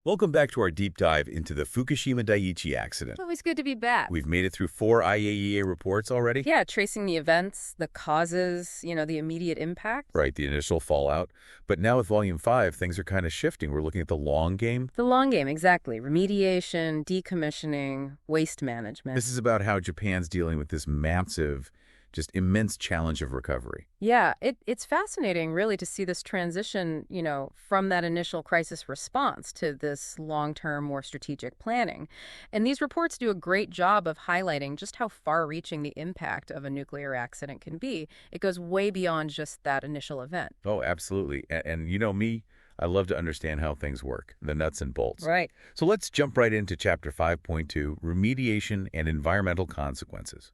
Welcome back to our deep dive into the Fukushima Daiichi accident. Always good to be back. We've made it through 4 IAEA reports already. Yeah, tracing the events, the causes, the immediate impact. Right, the initial fallout. But now with Volume 5, things are kind of shifting. We're looking at the long game. The long game, exactly. Remediation, decommissioning, waste management. This is about how Japan's dealing with this massive, just immense challenge of recovery. Yeah, it's fascinating, really, to see this transition, from that initial crisis response to this long-term, more strategic planning. And these reports do a great job of highlighting just how far-reaching the impact of a nuclear accident can be. It goes way beyond just that initial event. Oh, absolutely. And you know me, I love to understand how things work, the nuts and bolts. Right. So let's jump right into Chapter 5.2, Remediation and Environmental Consequences,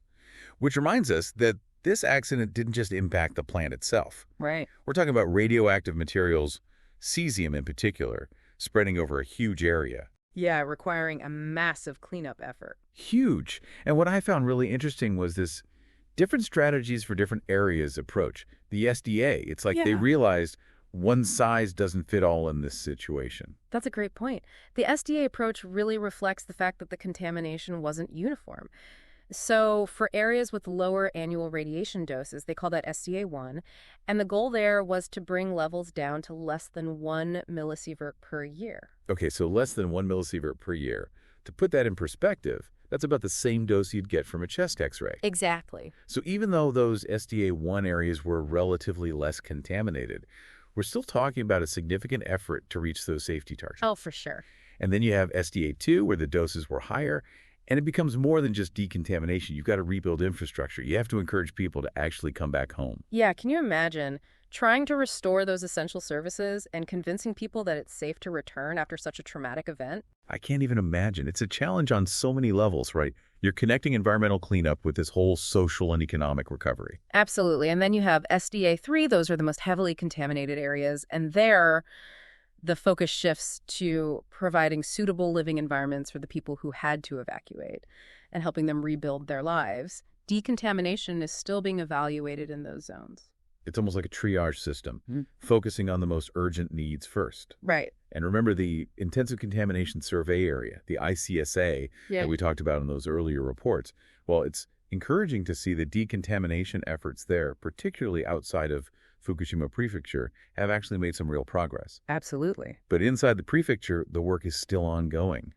which reminds us that this accident didn't just impact the plant itself. Right. We're talking about radioactive materials, cesium in particular, spreading over a huge area. Yeah, requiring a massive cleanup effort. Huge. And what I found really interesting was this different strategies for different areas approach. The SDA, it's like they Yeah. realized one size doesn't fit all in this situation. That's a great point. The SDA approach really reflects the fact that the contamination wasn't uniform. So for areas with lower annual radiation doses, they call that SDA1, and the goal there was to bring levels down to less than 1 millisievert per year. Okay, so less than 1 millisievert per year. To put that in perspective, that's about the same dose you'd get from a chest x-ray. Exactly. So even though those SDA1 areas were relatively less contaminated, we're still talking about a significant effort to reach those safety targets. Oh, for sure. And then you have SDA2, where the doses were higher, and it becomes more than just decontamination. You've got to rebuild infrastructure. You have to encourage people to actually come back home. Yeah, can you imagine trying to restore those essential services and convincing people that it's safe to return after such a traumatic event? I can't even imagine. It's a challenge on so many levels, right? You're connecting environmental cleanup with this whole social and economic recovery. Absolutely. And then you have SDA3, those are the most heavily contaminated areas, and there the focus shifts to providing suitable living environments for the people who had to evacuate and helping them rebuild their lives. Decontamination is still being evaluated in those zones. It's almost like a triage system, focusing on the most urgent needs first. Right. And remember the Intensive Contamination Survey Area, the ICSA, that we talked about in those earlier reports. Well, it's encouraging to see the decontamination efforts there, particularly outside of Fukushima Prefecture, have actually made some real progress. Absolutely. But inside the prefecture, the work is still ongoing.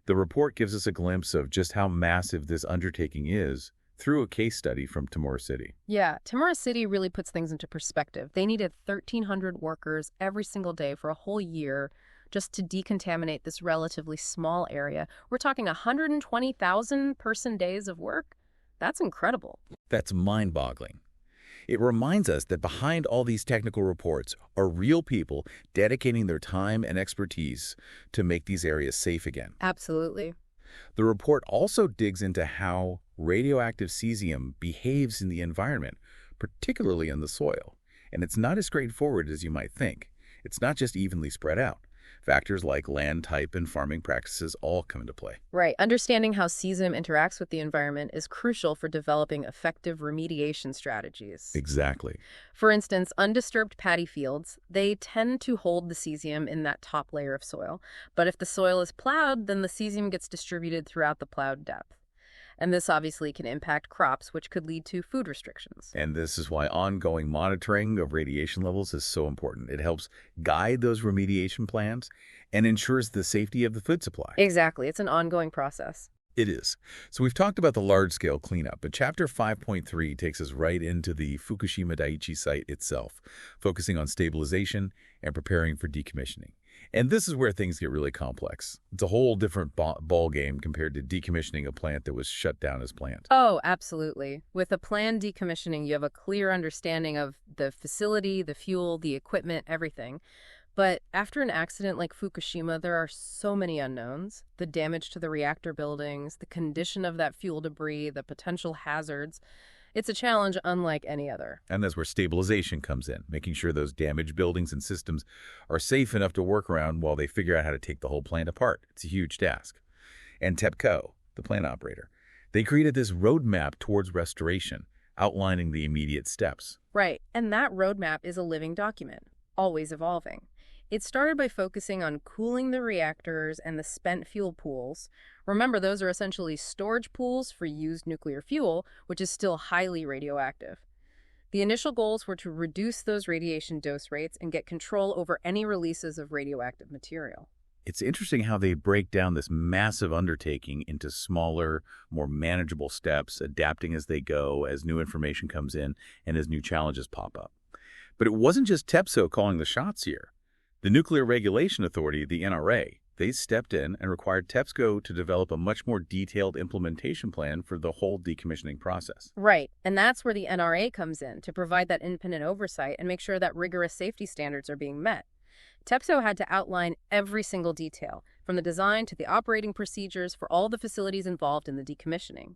The report gives us a glimpse of just how massive this undertaking is through a case study from Tamura City. Yeah, Tamura City really puts things into perspective. They needed 1,300 workers every single day for a whole year just to decontaminate this relatively small area. We're talking 120,000 person days of work. That's incredible. That's mind-boggling. It reminds us that behind all these technical reports are real people dedicating their time and expertise to make these areas safe again. Absolutely. The report also digs into how radioactive cesium behaves in the environment, particularly in the soil. And it's not as straightforward as you might think. It's not just evenly spread out. Factors like land type and farming practices all come into play. Right. Understanding how cesium interacts with the environment is crucial for developing effective remediation strategies. Exactly. For instance, undisturbed paddy fields, they tend to hold the cesium in that top layer of soil. But if the soil is plowed, then the cesium gets distributed throughout the plowed depth. And this obviously can impact crops, which could lead to food restrictions. And this is why ongoing monitoring of radiation levels is so important. It helps guide those remediation plans and ensures the safety of the food supply. Exactly. It's an ongoing process. It is. So we've talked about the large-scale cleanup, but Chapter 5.3 takes us right into the Fukushima Daiichi site itself, focusing on stabilization and preparing for decommissioning. And this is where things get really complex. It's a whole different ball game compared to decommissioning a plant that was shut down as planned. Oh, absolutely. With a planned decommissioning, you have a clear understanding of the facility, the fuel, the equipment, everything. But after an accident like Fukushima, there are so many unknowns. The damage to the reactor buildings, the condition of that fuel debris, the potential hazards. It's a challenge unlike any other. And that's where stabilization comes in, making sure those damaged buildings and systems are safe enough to work around while they figure out how to take the whole plant apart. It's a huge task. And TEPCO, the plant operator, they created this roadmap towards restoration, outlining the immediate steps. Right. And that roadmap is a living document, always evolving. It started by focusing on cooling the reactors and the spent fuel pools. Remember, those are essentially storage pools for used nuclear fuel, which is still highly radioactive. The initial goals were to reduce those radiation dose rates and get control over any releases of radioactive material. It's interesting how they break down this massive undertaking into smaller, more manageable steps, adapting as they go, as new information comes in, and as new challenges pop up. But it wasn't just TEPSO calling the shots here. The Nuclear Regulation Authority, the NRA, they stepped in and required TEPSCO to develop a much more detailed implementation plan for the whole decommissioning process. Right, and that's where the NRA comes in, to provide that independent oversight and make sure that rigorous safety standards are being met. TEPSO had to outline every single detail, from the design to the operating procedures for all the facilities involved in the decommissioning.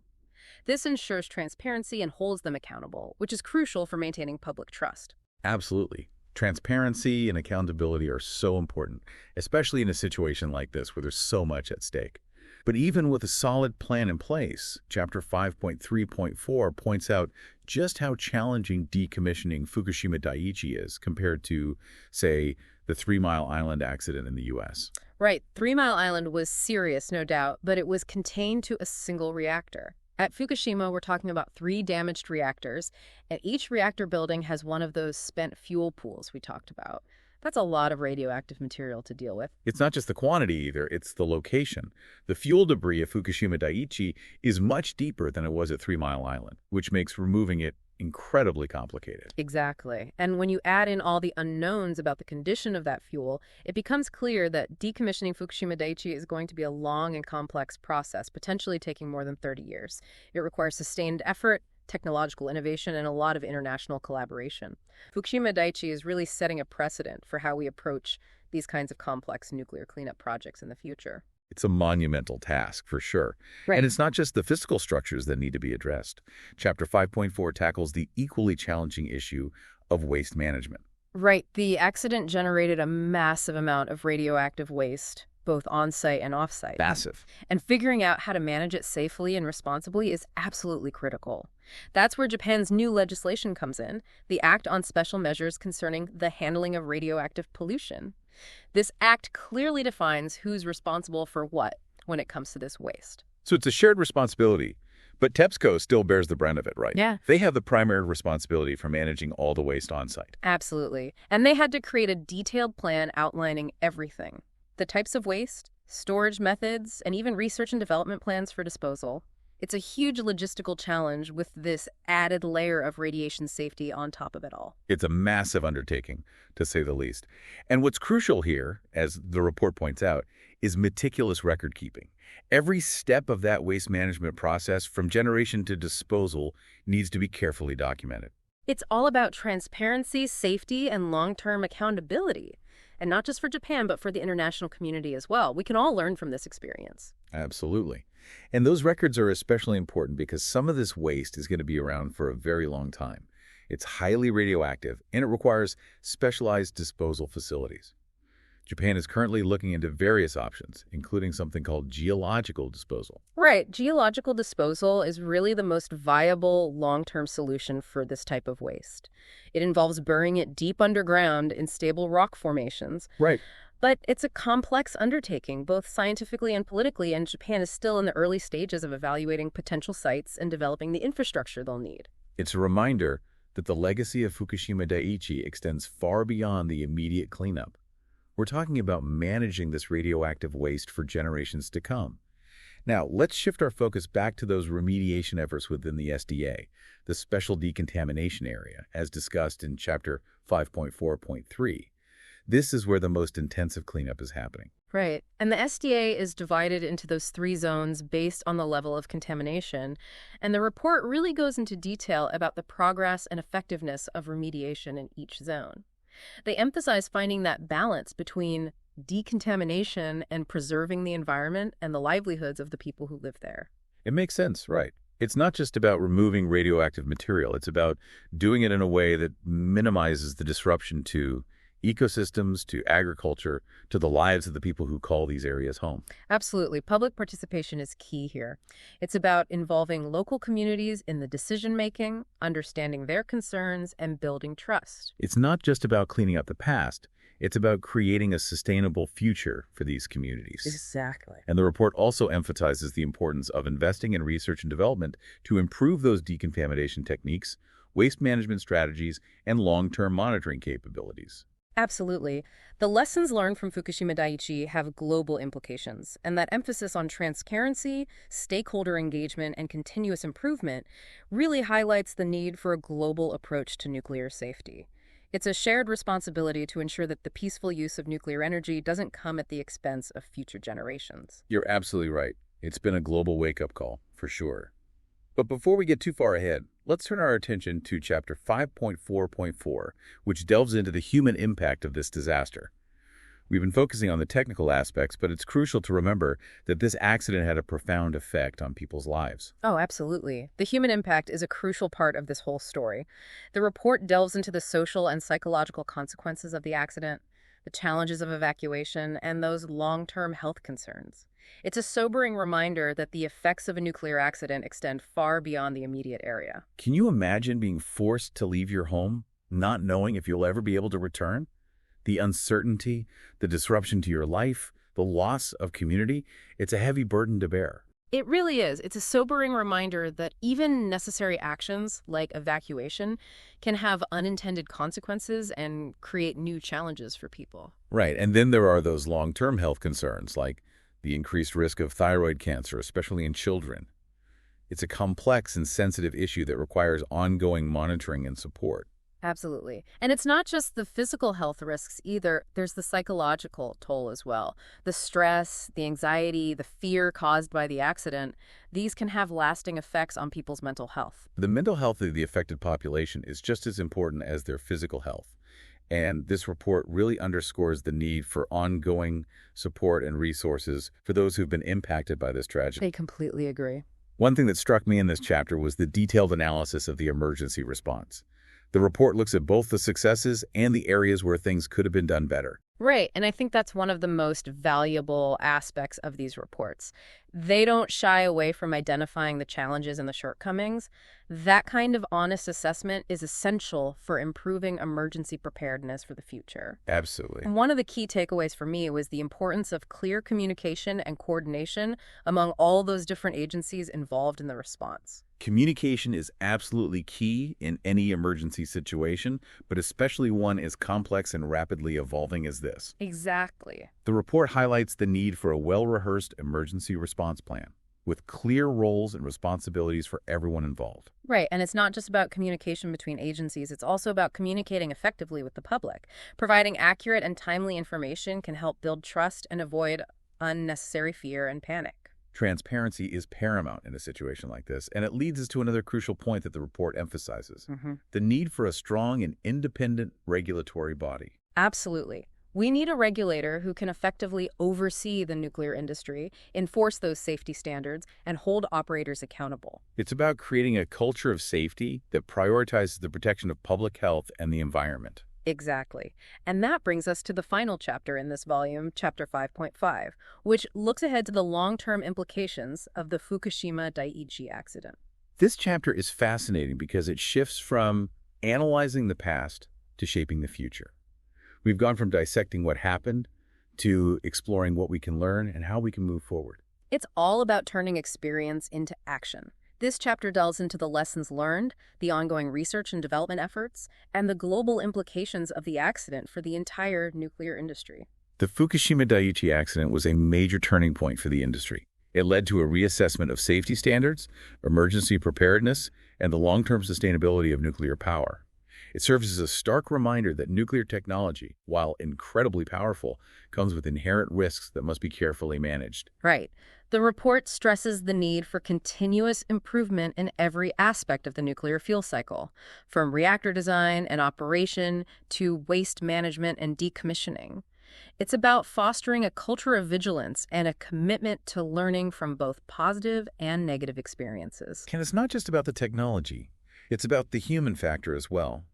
This ensures transparency and holds them accountable, which is crucial for maintaining public trust. Absolutely. Transparency and accountability are so important, especially in a situation like this where there's so much at stake. But even with a solid plan in place, Chapter 5.3.4 points out just how challenging decommissioning Fukushima Daiichi is compared to, say, the 3 Mile Island accident in the U.S. Right, 3 Mile Island was serious, no doubt, but it was contained to a single reactor. At Fukushima, we're talking about 3 damaged reactors, and each reactor building has one of those spent fuel pools we talked about. That's a lot of radioactive material to deal with. It's not just the quantity either, it's the location. The fuel debris at Fukushima Daiichi is much deeper than it was at 3 Mile Island, which makes removing it incredibly complicated. Exactly. And when you add in all the unknowns about the condition of that fuel, it becomes clear that decommissioning Fukushima Daiichi is going to be a long and complex process, potentially taking more than 30 years. It requires sustained effort, technological innovation, and a lot of international collaboration. Fukushima Daiichi is really setting a precedent for how we approach these kinds of complex nuclear cleanup projects in the future. It's a monumental task, for sure. Right. And it's not just the physical structures that need to be addressed. Chapter 5.4 tackles the equally challenging issue of waste management. Right. The accident generated a massive amount of radioactive waste, both on-site and off-site. Massive. And figuring out how to manage it safely and responsibly is absolutely critical. That's where Japan's new legislation comes in, the Act on Special Measures Concerning the Handling of Radioactive Pollution. This act clearly defines who's responsible for what when it comes to this waste. So it's a shared responsibility, but TEPSCO still bears the brunt of it, right? Yeah. They have the primary responsibility for managing all the waste on-site. Absolutely. And they had to create a detailed plan outlining everything. The types of waste, storage methods, and even research and development plans for disposal. It's a huge logistical challenge with this added layer of radiation safety on top of it all. It's a massive undertaking, to say the least. And what's crucial here, as the report points out, is meticulous record keeping. Every step of that waste management process, from generation to disposal, needs to be carefully documented. It's all about transparency, safety, and long-term accountability. And not just for Japan, but for the international community as well. We can all learn from this experience. Absolutely. And those records are especially important because some of this waste is going to be around for a very long time. It's highly radioactive, and it requires specialized disposal facilities. Japan is currently looking into various options, including something called geological disposal. Right. Geological disposal is really the most viable long-term solution for this type of waste. It involves burying it deep underground in stable rock formations. Right. But it's a complex undertaking, both scientifically and politically, and Japan is still in the early stages of evaluating potential sites and developing the infrastructure they'll need. It's a reminder that the legacy of Fukushima Daiichi extends far beyond the immediate cleanup. We're talking about managing this radioactive waste for generations to come. Now, let's shift our focus back to those remediation efforts within the SDA, the Special Decontamination Area, as discussed in Chapter 5.4.3. This is where the most intensive cleanup is happening. Right. And the SDA is divided into those 3 zones based on the level of contamination. And the report really goes into detail about the progress and effectiveness of remediation in each zone. They emphasize finding that balance between decontamination and preserving the environment and the livelihoods of the people who live there. It makes sense, right? It's not just about removing radioactive material. It's about doing it in a way that minimizes the disruption to ecosystems, to agriculture, to the lives of the people who call these areas home. Absolutely. Public participation is key here. It's about involving local communities in the decision-making, understanding their concerns, and building trust. It's not just about cleaning up the past. It's about creating a sustainable future for these communities. Exactly. And the report also emphasizes the importance of investing in research and development to improve those decontamination techniques, waste management strategies, and long-term monitoring capabilities. Absolutely. The lessons learned from Fukushima Daiichi have global implications, and that emphasis on transparency, stakeholder engagement, and continuous improvement really highlights the need for a global approach to nuclear safety. It's a shared responsibility to ensure that the peaceful use of nuclear energy doesn't come at the expense of future generations. You're absolutely right. It's been a global wake-up call, for sure. But before we get too far ahead, let's turn our attention to Chapter 5.4.4, which delves into the human impact of this disaster. We've been focusing on the technical aspects, but it's crucial to remember that this accident had a profound effect on people's lives. Oh, absolutely. The human impact is a crucial part of this whole story. The report delves into the social and psychological consequences of the accident, the challenges of evacuation, and those long-term health concerns. It's a sobering reminder that the effects of a nuclear accident extend far beyond the immediate area. Can you imagine being forced to leave your home, not knowing if you'll ever be able to return? The uncertainty, the disruption to your life, the loss of community, it's a heavy burden to bear. It really is. It's a sobering reminder that even necessary actions like evacuation can have unintended consequences and create new challenges for people. Right, and then there are those long-term health concerns, like the increased risk of thyroid cancer, especially in children. It's a complex and sensitive issue that requires ongoing monitoring and support. Absolutely. And it's not just the physical health risks either. There's the psychological toll as well. The stress, the anxiety, the fear caused by the accident, these can have lasting effects on people's mental health. The mental health of the affected population is just as important as their physical health. And this report really underscores the need for ongoing support and resources for those who've been impacted by this tragedy. I completely agree. One thing that struck me in this chapter was the detailed analysis of the emergency response. The report looks at both the successes and the areas where things could have been done better. Right, and I think that's one of the most valuable aspects of these reports. They don't shy away from identifying the challenges and the shortcomings. That kind of honest assessment is essential for improving emergency preparedness for the future. Absolutely. And one of the key takeaways for me was the importance of clear communication and coordination among all those different agencies involved in the response. Communication is absolutely key in any emergency situation, but especially one as complex and rapidly evolving as this. Exactly. The report highlights the need for a well-rehearsed emergency response plan, with clear roles and responsibilities for everyone involved. Right, and it's not just about communication between agencies, it's also about communicating effectively with the public. Providing accurate and timely information can help build trust and avoid unnecessary fear and panic. Transparency is paramount in a situation like this, and it leads us to another crucial point that the report emphasizes, the need for a strong and independent regulatory body. Absolutely. We need a regulator who can effectively oversee the nuclear industry, enforce those safety standards, and hold operators accountable. It's about creating a culture of safety that prioritizes the protection of public health and the environment. Exactly. And that brings us to the final chapter in this volume, Chapter 5.5, which looks ahead to the long-term implications of the Fukushima Daiichi accident. This chapter is fascinating because it shifts from analyzing the past to shaping the future. We've gone from dissecting what happened to exploring what we can learn and how we can move forward. It's all about turning experience into action. This chapter delves into the lessons learned, the ongoing research and development efforts, and the global implications of the accident for the entire nuclear industry. The Fukushima Daiichi accident was a major turning point for the industry. It led to a reassessment of safety standards, emergency preparedness, and the long-term sustainability of nuclear power. It serves as a stark reminder that nuclear technology, while incredibly powerful, comes with inherent risks that must be carefully managed. Right. The report stresses the need for continuous improvement in every aspect of the nuclear fuel cycle, from reactor design and operation to waste management and decommissioning. It's about fostering a culture of vigilance and a commitment to learning from both positive and negative experiences. And it's not just about the technology. It's about the human factor as well.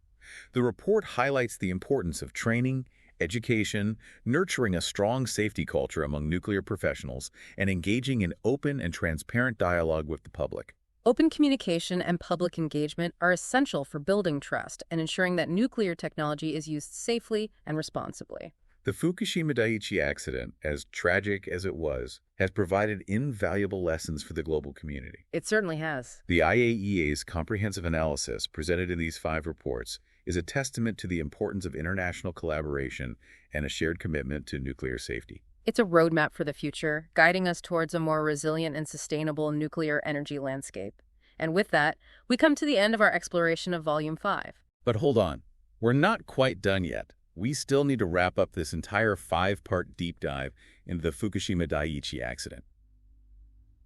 The report highlights the importance of training, education, nurturing a strong safety culture among nuclear professionals, and engaging in open and transparent dialogue with the public. Open communication and public engagement are essential for building trust and ensuring that nuclear technology is used safely and responsibly. The Fukushima Daiichi accident, as tragic as it was, has provided invaluable lessons for the global community. It certainly has. The IAEA's comprehensive analysis presented in these 5 reports is a testament to the importance of international collaboration and a shared commitment to nuclear safety. It's a roadmap for the future, guiding us towards a more resilient and sustainable nuclear energy landscape. And with that, we come to the end of our exploration of Volume 5. But hold on, we're not quite done yet. We still need to wrap up this entire 5-part deep dive into the Fukushima Daiichi accident.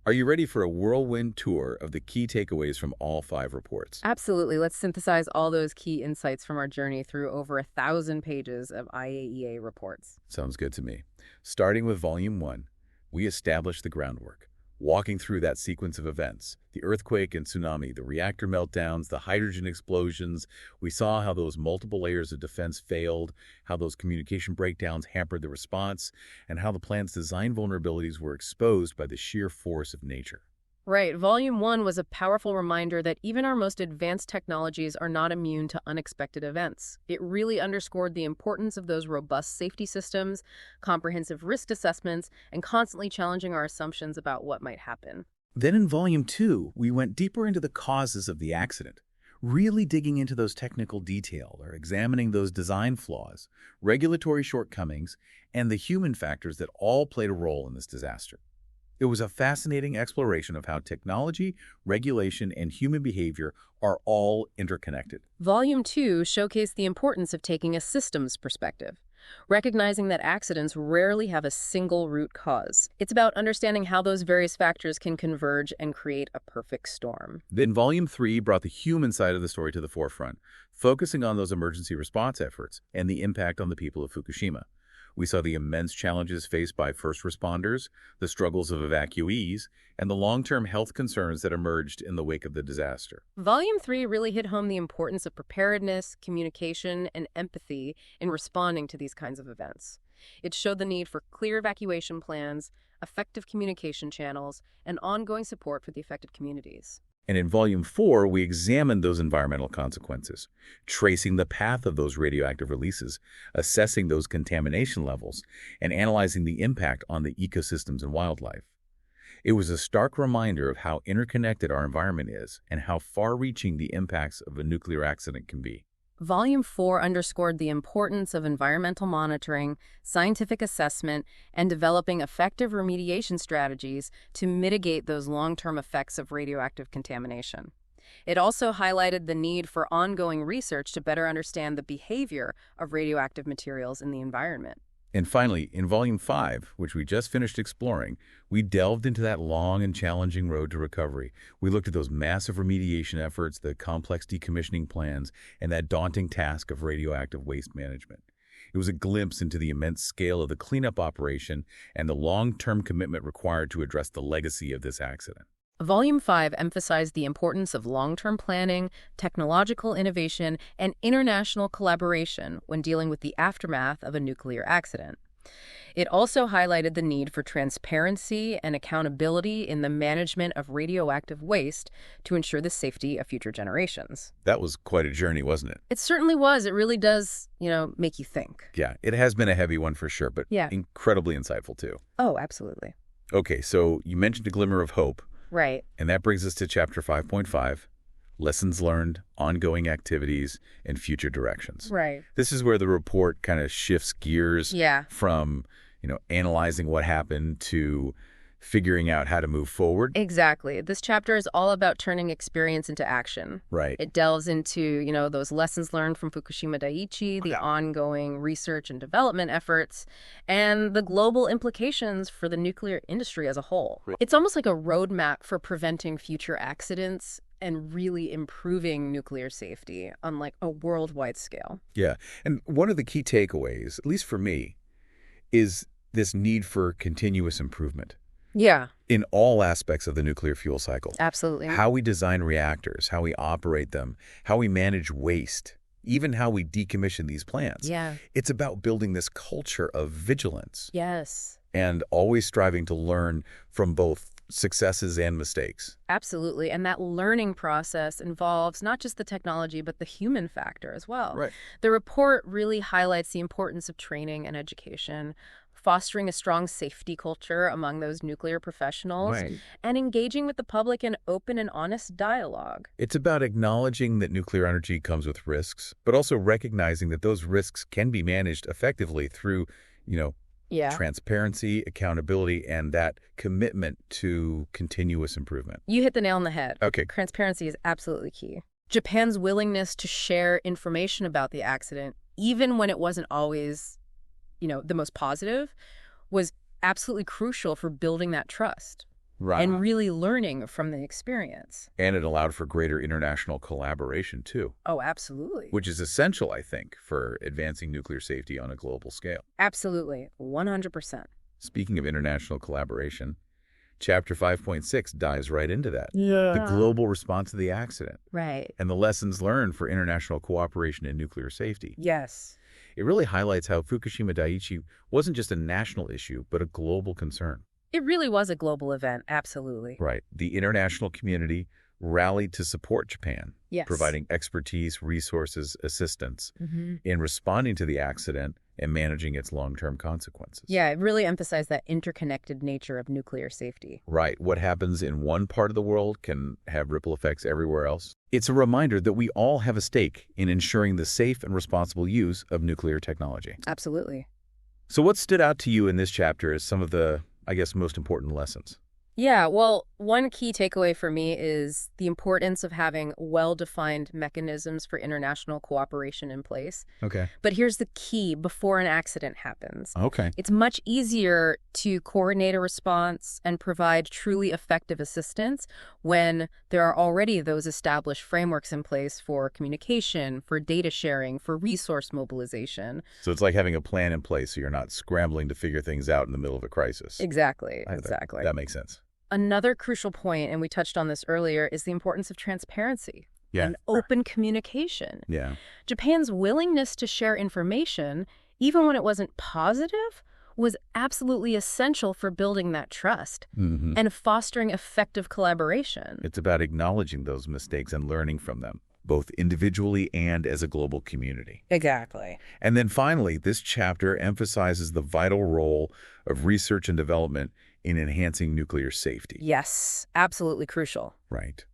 Are you ready for a whirlwind tour of the key takeaways from all 5 reports? Absolutely. Let's synthesize all those key insights from our journey through over 1,000 pages of IAEA reports. Sounds good to me. Starting with Volume 1, we established the groundwork, walking through that sequence of events, the earthquake and tsunami, the reactor meltdowns, the hydrogen explosions. We saw how those multiple layers of defense failed, how those communication breakdowns hampered the response, and how the plant's design vulnerabilities were exposed by the sheer force of nature. Right. Volume 1 was a powerful reminder that even our most advanced technologies are not immune to unexpected events. It really underscored the importance of those robust safety systems, comprehensive risk assessments, and constantly challenging our assumptions about what might happen. Then in Volume 2, we went deeper into the causes of the accident, really digging into those technical details or examining those design flaws, regulatory shortcomings, and the human factors that all played a role in this disaster. It was a fascinating exploration of how technology, regulation, and human behavior are all interconnected. Volume 2 showcased the importance of taking a systems perspective, recognizing that accidents rarely have a single root cause. It's about understanding how those various factors can converge and create a perfect storm. Then Volume 3 brought the human side of the story to the forefront, focusing on those emergency response efforts and the impact on the people of Fukushima. We saw the immense challenges faced by first responders, the struggles of evacuees, and the long-term health concerns that emerged in the wake of the disaster. Volume 3 really hit home the importance of preparedness, communication, and empathy in responding to these kinds of events. It showed the need for clear evacuation plans, effective communication channels, and ongoing support for the affected communities. And in Volume 4, we examined those environmental consequences, tracing the path of those radioactive releases, assessing those contamination levels, and analyzing the impact on the ecosystems and wildlife. It was a stark reminder of how interconnected our environment is and how far-reaching the impacts of a nuclear accident can be. Volume 4 underscored the importance of environmental monitoring, scientific assessment, and developing effective remediation strategies to mitigate those long-term effects of radioactive contamination. It also highlighted the need for ongoing research to better understand the behavior of radioactive materials in the environment. And finally, in Volume 5, which we just finished exploring, we delved into that long and challenging road to recovery. We looked at those massive remediation efforts, the complex decommissioning plans, and that daunting task of radioactive waste management. It was a glimpse into the immense scale of the cleanup operation and the long-term commitment required to address the legacy of this accident. Volume 5 emphasized the importance of long-term planning, technological innovation, and international collaboration when dealing with the aftermath of a nuclear accident. It also highlighted the need for transparency and accountability in the management of radioactive waste to ensure the safety of future generations. That was quite a journey, wasn't it? It certainly was. It really does, make you think. Yeah, it has been a heavy one for sure, but incredibly insightful too. Oh, absolutely. Okay, so you mentioned a glimmer of hope. Right. And that brings us to Chapter 5.5, Lessons Learned, Ongoing Activities, and Future Directions. Right. This is where the report kind of shifts gears from, analyzing what happened to figuring out how to move forward. Exactly. This chapter is all about turning experience into action. Right. It delves into, those lessons learned from Fukushima Daiichi, the ongoing research and development efforts, and the global implications for the nuclear industry as a whole. Right. It's almost like a roadmap for preventing future accidents and really improving nuclear safety on like a worldwide scale. Yeah. And one of the key takeaways, at least for me, is this need for continuous improvement. Yeah. In all aspects of the nuclear fuel cycle. Absolutely. How we design reactors, how we operate them, how we manage waste, even how we decommission these plants. Yeah. It's about building this culture of vigilance. Yes. And always striving to learn from both successes and mistakes. Absolutely. And that learning process involves not just the technology, but the human factor as well. Right. The report really highlights the importance of training and education, fostering a strong safety culture among those nuclear professionals, Right. and engaging with the public in open and honest dialogue. It's about acknowledging that nuclear energy comes with risks, but also recognizing that those risks can be managed effectively through, Yeah. transparency, accountability, and that commitment to continuous improvement. You hit the nail on the head. Okay. Transparency is absolutely key. Japan's willingness to share information about the accident, even when it wasn't always, the most positive, was absolutely crucial for building that trust Right. and really learning from the experience. And it allowed for greater international collaboration, too, Oh, absolutely. which is essential, I think, for advancing nuclear safety on a global scale. Absolutely. 100%. Speaking of international collaboration, Chapter 5.6 dives right into that. Yeah. The global response to the accident Right. and the lessons learned for international cooperation in nuclear safety. Yes. It really highlights how Fukushima Daiichi wasn't just a national issue, but a global concern. It really was a global event. Absolutely. Right. The international community rallied to support Japan, Yes. providing expertise, resources, assistance Mm-hmm. in responding to the accident and managing its long-term consequences. Yeah, it really emphasized that interconnected nature of nuclear safety. Right. What happens in one part of the world can have ripple effects everywhere else. It's a reminder that we all have a stake in ensuring the safe and responsible use of nuclear technology. Absolutely. So what stood out to you in this chapter as some of the, most important lessons? Yeah, well, one key takeaway for me is the importance of having well-defined mechanisms for international cooperation in place. Okay. But here's the key before an accident happens. Okay. It's much easier to coordinate a response and provide truly effective assistance when there are already those established frameworks in place for communication, for data sharing, for resource mobilization. So it's like having a plan in place so you're not scrambling to figure things out in the middle of a crisis. Exactly, That- exactly. That makes sense. Another crucial point, and we touched on this earlier, is the importance of transparency Yeah. and open communication. Yeah. Japan's willingness to share information, even when it wasn't positive, was absolutely essential for building that trust Mm-hmm. and fostering effective collaboration. It's about acknowledging those mistakes and learning from them, both individually and as a global community. Exactly. And then finally, this chapter emphasizes the vital role of research and development in enhancing nuclear safety. Yes, absolutely crucial. Right.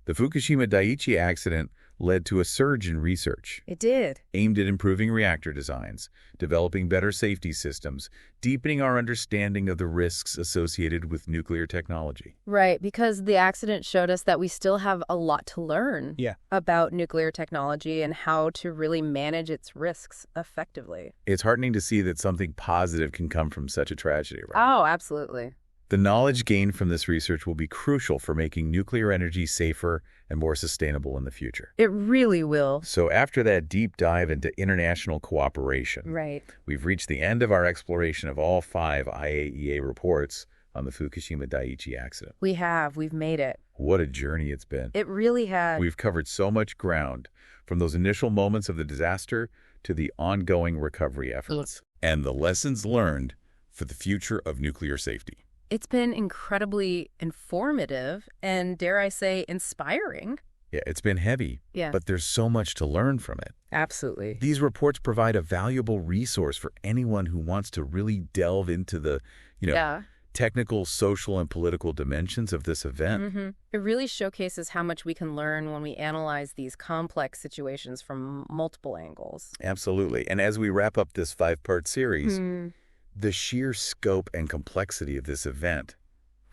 The Fukushima Daiichi accident led to a surge in research It did. aimed at improving reactor designs, developing better safety systems, deepening our understanding of the risks associated with nuclear technology. Right, because the accident showed us that we still have a lot to learn about nuclear technology and how to really manage its risks effectively. It's heartening to see that something positive can come from such a tragedy, right? Oh, absolutely. The knowledge gained from this research will be crucial for making nuclear energy safer and more sustainable in the future. It really will. So after that deep dive into international cooperation, Right. we've reached the end of our exploration of all 5 IAEA reports on the Fukushima Daiichi accident. We've made it. What a journey it's been. It really had. We've covered so much ground, from those initial moments of the disaster to the ongoing recovery efforts, and the lessons learned for the future of nuclear safety. It's been incredibly informative and, dare I say, inspiring. Yeah, it's been heavy, Yeah. but there's so much to learn from it. Absolutely. These reports provide a valuable resource for anyone who wants to really delve into the, Yeah. technical, social, and political dimensions of this event. Mm-hmm. It really showcases how much we can learn when we analyze these complex situations from multiple angles. Absolutely. And as we wrap up this 5-part series, Hmm. the sheer scope and complexity of this event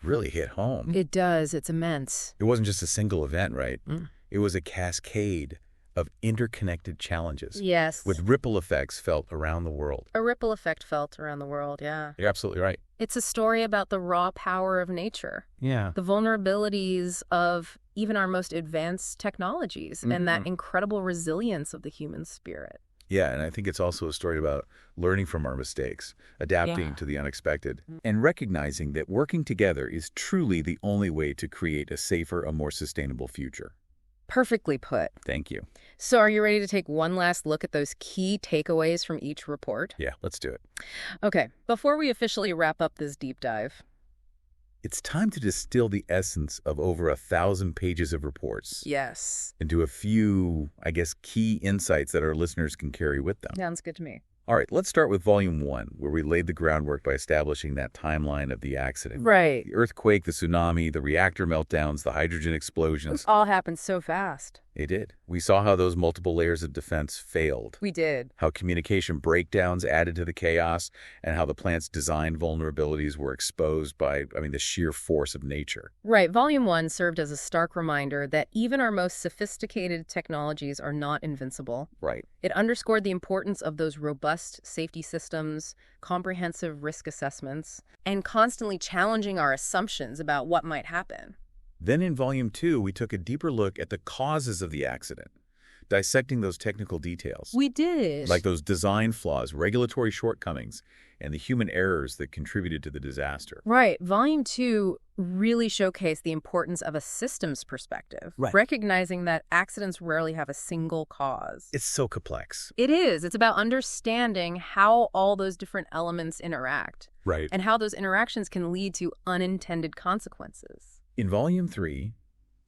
really hit home. It does. It's immense. It wasn't just a single event, right? Mm. It was a cascade of interconnected challenges Yes. with ripple effects felt around the world. A ripple effect felt around the world, yeah. You're absolutely right. It's a story about the raw power of nature, Yeah. the vulnerabilities of even our most advanced technologies, and that incredible resilience of the human spirit. Yeah, and I think it's also a story about learning from our mistakes, adapting Yeah. to the unexpected, and recognizing that working together is truly the only way to create a safer, a more sustainable future. Perfectly put. Thank you. So are you ready to take one last look at those key takeaways from each report? Yeah, let's do it. Okay, before we officially wrap up this deep dive, It's time to distill the essence of over 1,000 pages of reports Yes. into a few, I guess, key insights that our listeners can carry with them. Sounds good to me. All right, let's start with Volume 1, where we laid the groundwork by establishing that timeline of the accident. Right. The earthquake, the tsunami, the reactor meltdowns, the hydrogen explosions. All happened so fast. They did. We saw how those multiple layers of defense failed, We did. how communication breakdowns added to the chaos, and how the plant's design vulnerabilities were exposed by, the sheer force of nature. Right. Volume 1 served as a stark reminder that even our most sophisticated technologies are not invincible. Right. It underscored the importance of those robust safety systems, comprehensive risk assessments, and constantly challenging our assumptions about what might happen. Then in Volume 2, we took a deeper look at the causes of the accident, dissecting those technical details. We did. Like those design flaws, regulatory shortcomings, and the human errors that contributed to the disaster. Right. Volume 2 really showcased the importance of a systems perspective, Right. recognizing that accidents rarely have a single cause. It's so complex. It is. It's about understanding how all those different elements interact Right. and how those interactions can lead to unintended consequences. In Volume 3,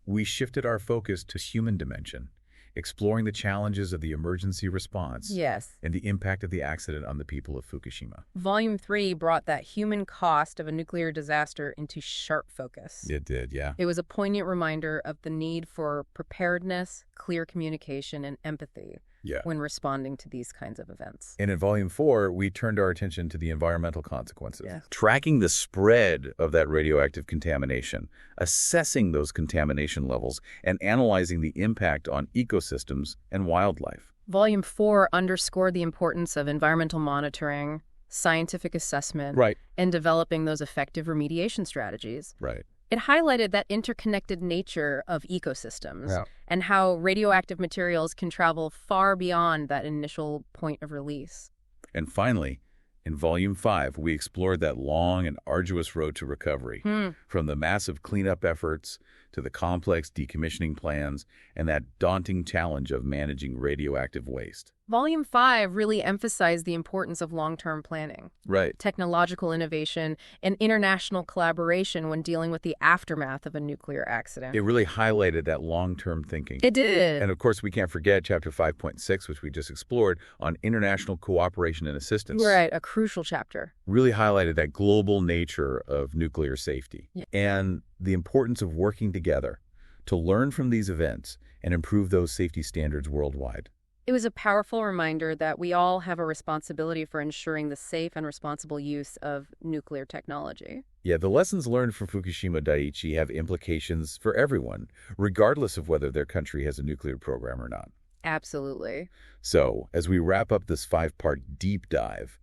we shifted our focus to human dimension, exploring the challenges of the emergency response Yes. and the impact of the accident on the people of Fukushima. Volume 3 brought that human cost of a nuclear disaster into sharp focus. It did, yeah. It was a poignant reminder of the need for preparedness, clear communication, and empathy Yeah. when responding to these kinds of events. And in Volume 4, we turned our attention to the environmental consequences, Yeah. tracking the spread of that radioactive contamination, assessing those contamination levels, and analyzing the impact on ecosystems and wildlife. Volume 4 underscored the importance of environmental monitoring, scientific assessment, Right. and developing those effective remediation strategies. Right. It highlighted that interconnected nature of ecosystems Yeah. and how radioactive materials can travel far beyond that initial point of release. And finally, in Volume 5, we explored that long and arduous road to recovery, from the massive cleanup efforts to the complex decommissioning plans and that daunting challenge of managing radioactive waste. Volume 5 really emphasized the importance of long-term planning, Right. technological innovation, and international collaboration when dealing with the aftermath of a nuclear accident. It really highlighted that long-term thinking. It did. And of course, we can't forget Chapter 5.6, which we just explored, on international cooperation and assistance. Right, a crucial chapter. Really highlighted that global nature of nuclear safety Yeah. and the importance of working together to learn from these events and improve those safety standards worldwide. It was a powerful reminder that we all have a responsibility for ensuring the safe and responsible use of nuclear technology. Yeah, the lessons learned from Fukushima Daiichi have implications for everyone, regardless of whether their country has a nuclear program or not. Absolutely. So, as we wrap up this 5-part deep dive,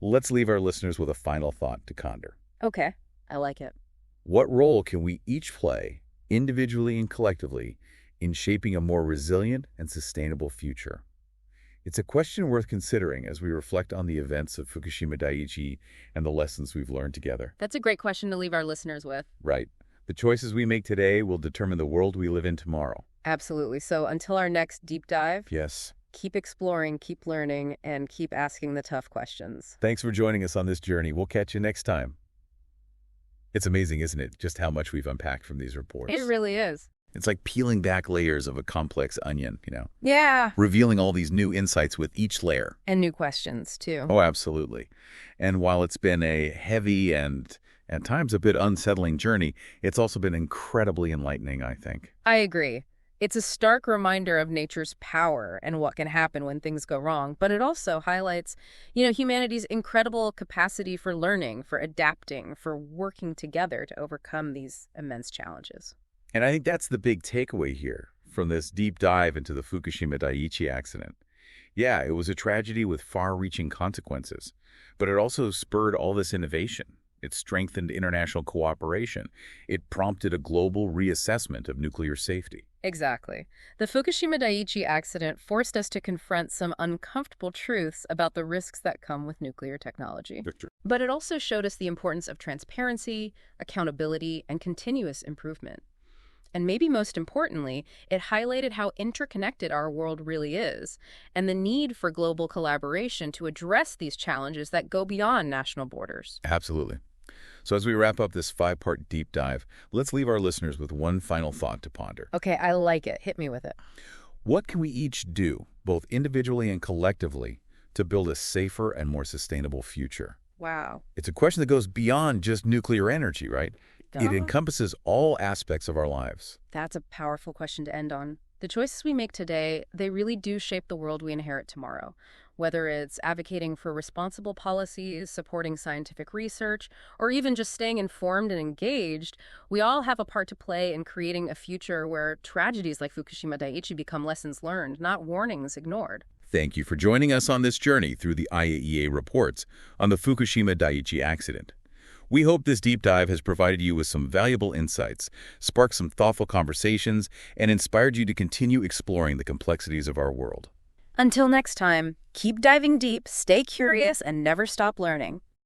let's leave our listeners with a final thought to ponder. Okay, I like it. What role can we each play, individually and collectively, in shaping a more resilient and sustainable future? It's a question worth considering as we reflect on the events of Fukushima Daiichi and the lessons we've learned together. That's a great question to leave our listeners with. Right. The choices we make today will determine the world we live in tomorrow. Absolutely. So until our next deep dive, Yes. keep exploring, keep learning, and keep asking the tough questions. Thanks for joining us on this journey. We'll catch you next time. It's amazing, isn't it, just how much we've unpacked from these reports. It really is. It's like peeling back layers of a complex onion, Yeah. revealing all these new insights with each layer. And new questions, too. Oh, absolutely. And while it's been a heavy and at times a bit unsettling journey, it's also been incredibly enlightening, I think. I agree. It's a stark reminder of nature's power and what can happen when things go wrong, but it also highlights, humanity's incredible capacity for learning, for adapting, for working together to overcome these immense challenges. And I think that's the big takeaway here from this deep dive into the Fukushima Daiichi accident. Yeah, it was a tragedy with far-reaching consequences, but it also spurred all this innovation. It strengthened international cooperation. It prompted a global reassessment of nuclear safety. Exactly. The Fukushima Daiichi accident forced us to confront some uncomfortable truths about the risks that come with nuclear technology. But it also showed us the importance of transparency, accountability, and continuous improvement. And maybe most importantly, it highlighted how interconnected our world really is and the need for global collaboration to address these challenges that go beyond national borders. Absolutely. So as we wrap up this 5-part deep dive, let's leave our listeners with one final thought to ponder. Okay, I like it. Hit me with it. What can we each do, both individually and collectively, to build a safer and more sustainable future? Wow. It's a question that goes beyond just nuclear energy, right? It Duh. encompasses all aspects of our lives. That's a powerful question to end on. The choices we make today, they really do shape the world we inherit tomorrow. Whether it's advocating for responsible policies, supporting scientific research, or even just staying informed and engaged, we all have a part to play in creating a future where tragedies like Fukushima Daiichi become lessons learned, not warnings ignored. Thank you for joining us on this journey through the IAEA reports on the Fukushima Daiichi accident. We hope this deep dive has provided you with some valuable insights, sparked some thoughtful conversations, and inspired you to continue exploring the complexities of our world. Until next time, keep diving deep, stay curious, and never stop learning.